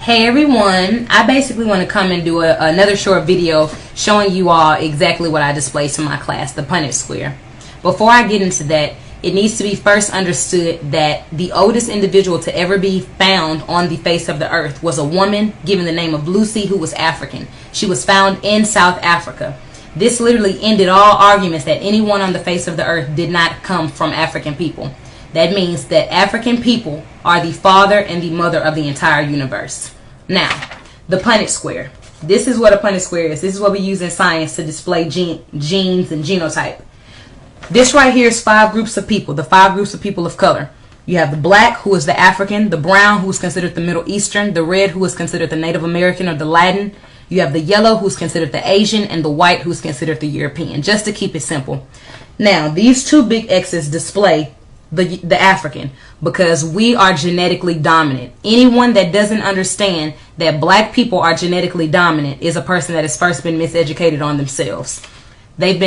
Hey everyone, I basically want to come and do another short video showing you all exactly what I displayed to my class, the Punnett square. Before I get into that, it needs to be first understood that the oldest individual to ever be found on the face of the earth was a woman given the name of Lucy, who was African. She was found in South Africa. This literally ended all arguments that anyone on the face of the earth did not come from African people. That means that African people are the father and the mother of the entire universe. Now, the Punnett square. This is what a Punnett square is. This is what we use in science to display genes and genotype. This right here is 5 groups of people, the 5 groups of people of color. You have the black, who is the African, the brown, who is considered the Middle Eastern, the red, who is considered the Native American or the Latin. You have the yellow, who's considered the Asian, and the white, who's considered the European, just to keep it simple. Now, these 2 big X's display the African, because we are genetically dominant. Anyone that doesn't understand that black people are genetically dominant is a person that has first been miseducated on themselves. We've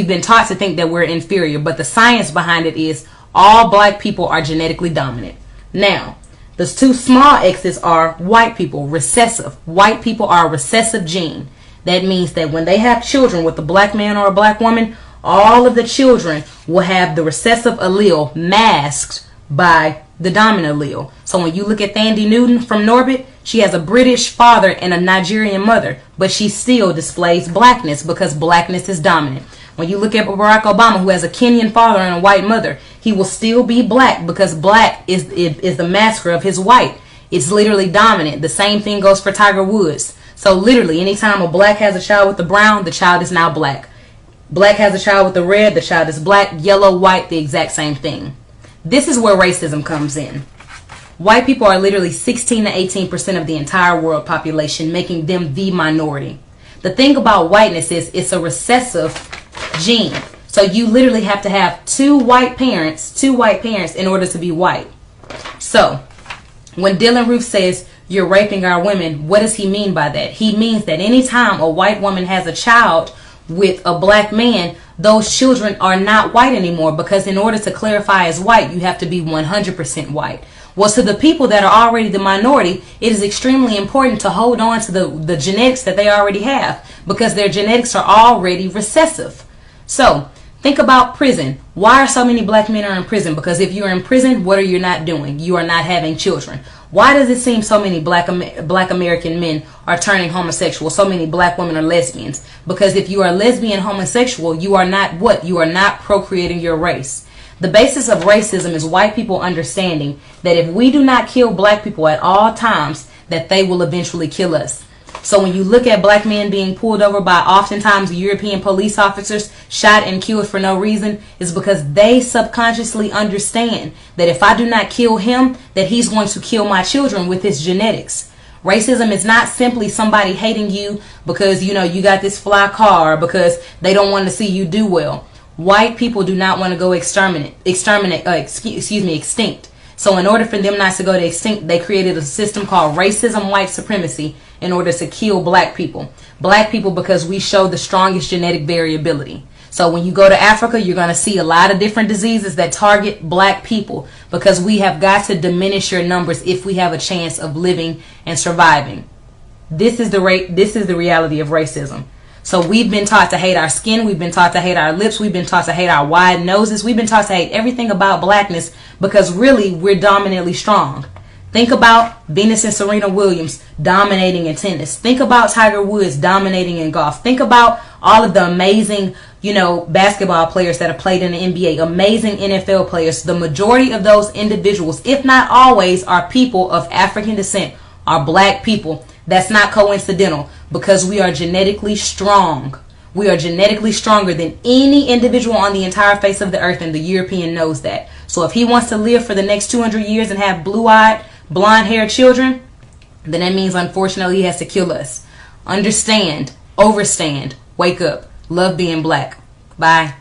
been taught to think that we're inferior, but the science behind it is all black people are genetically dominant. Now, the 2 small X's are white people, recessive. White people are a recessive gene. That means that when they have children with a black man or a black woman, all of the children will have the recessive allele masked by the dominant allele. So when you look at Thandie Newton from Norbit, she has a British father and a Nigerian mother, but she still displays blackness because blackness is dominant. When you look at Barack Obama, who has a Kenyan father and a white mother, he will still be black because black is the masker of his white. It's literally dominant. The same thing goes for Tiger Woods. So literally, anytime a black has a child with the brown, the child is now black. Black has a child with the red, the child is black. Yellow, white, the exact same thing. This is where racism comes in. White people are literally 16 to 18% of the entire world population, making them the minority. The thing about whiteness is it's a recessive gene. So you literally have to have two white parents in order to be white. So when Dylann Roof says you're raping our women, what does he mean by that? He means that anytime a white woman has a child with a black man, those children are not white anymore, because in order to clarify as white, you have to be 100% white. Well, to the people that are already the minority, it is extremely important to hold on to the genetics that they already have, because their genetics are already recessive. So think about prison. Why are so many black men are in prison? Because if you're in prison, what are you not doing? You are not having children. Why does it seem so many black American men are turning homosexual? So many black women are lesbians. Because if you are lesbian homosexual, you are not what? You are not procreating your race. The basis of racism is white people understanding that if we do not kill black people at all times, that they will eventually kill us. So when you look at black men being pulled over by oftentimes European police officers, shot and killed for no reason, is because they subconsciously understand that if I do not kill him, that he's going to kill my children with his genetics. Racism is not simply somebody hating you because, you know, you got this fly car, because they don't want to see you do well. White people do not want to go extinct. So in order for them not to go to extinct, they created a system called racism, white supremacy, in order to kill black people. Black people because we show the strongest genetic variability. So when you go to Africa, you're going to see a lot of different diseases that target black people, because we have got to diminish your numbers if we have a chance of living and surviving. This is the reality of racism. So we've been taught to hate our skin, we've been taught to hate our lips, we've been taught to hate our wide noses, we've been taught to hate everything about blackness, because really we're dominantly strong. Think about Venus and Serena Williams dominating in tennis. Think about Tiger Woods dominating in golf. Think about all of the amazing, basketball players that have played in the NBA, amazing NFL players. The majority of those individuals, if not always, are people of African descent, are black people. That's not coincidental, because we are genetically strong. We are genetically stronger than any individual on the entire face of the earth, and the European knows that. So if he wants to live for the next 200 years and have blue-eyed, blonde-haired children, then that means unfortunately he has to kill us. Understand, overstand, wake up, love being black. Bye.